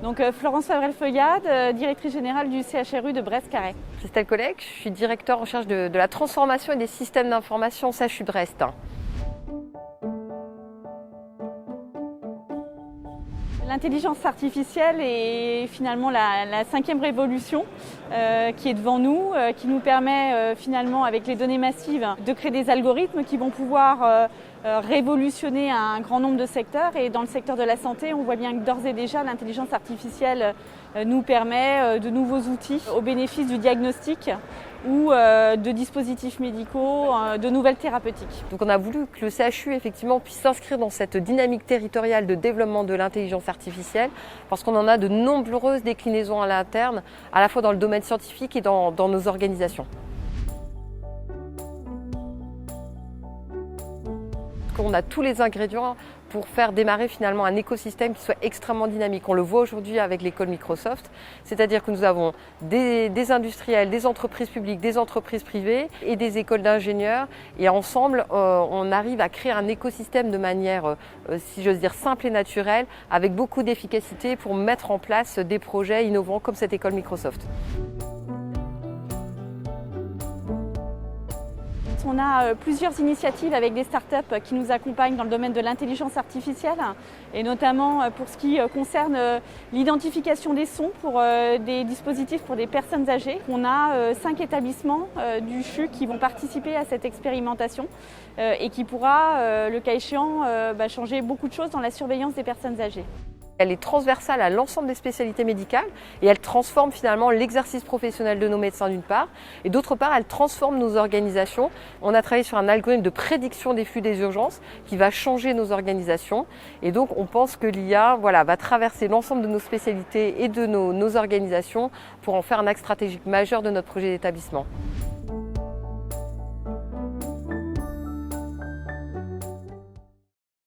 Donc Florence Favrel-Feuillade, directrice générale du CHRU de Brest-Carré. Christelle Collec, je suis directeur en charge de la transformation et des systèmes d'information CHU Brest. L'intelligence artificielle est finalement la cinquième révolution qui est devant nous, qui nous permet finalement avec les données massives de créer des algorithmes qui vont pouvoir révolutionner un grand nombre de secteurs. Et dans le secteur de la santé, on voit bien que d'ores et déjà l'intelligence artificielle nous permet de nouveaux outils au bénéfice du diagnostic ou de dispositifs médicaux, de nouvelles thérapeutiques. Donc on a voulu que le CHU effectivement puisse s'inscrire dans cette dynamique territoriale de développement de l'intelligence artificielle parce qu'on en a de nombreuses déclinaisons à l'interne, à la fois dans le domaine scientifique et dans nos organisations. On a tous les ingrédients pour faire démarrer finalement un écosystème qui soit extrêmement dynamique. On le voit aujourd'hui avec l'école Microsoft, c'est-à-dire que nous avons des industriels, des entreprises publiques, des entreprises privées et des écoles d'ingénieurs. Et ensemble, on arrive à créer un écosystème de manière, si j'ose dire, simple et naturelle, avec beaucoup d'efficacité pour mettre en place des projets innovants comme cette école Microsoft. On a plusieurs initiatives avec des startups qui nous accompagnent dans le domaine de l'intelligence artificielle et notamment pour ce qui concerne l'identification des sons pour des dispositifs pour des personnes âgées. On a 5 établissements du CHU qui vont participer à cette expérimentation et qui pourra, le cas échéant, changer beaucoup de choses dans la surveillance des personnes âgées. Elle est transversale à l'ensemble des spécialités médicales et elle transforme finalement l'exercice professionnel de nos médecins d'une part et d'autre part elle transforme nos organisations. On a travaillé sur un algorithme de prédiction des flux des urgences qui va changer nos organisations et donc on pense que l'IA va traverser l'ensemble de nos spécialités et de nos organisations pour en faire un axe stratégique majeur de notre projet d'établissement.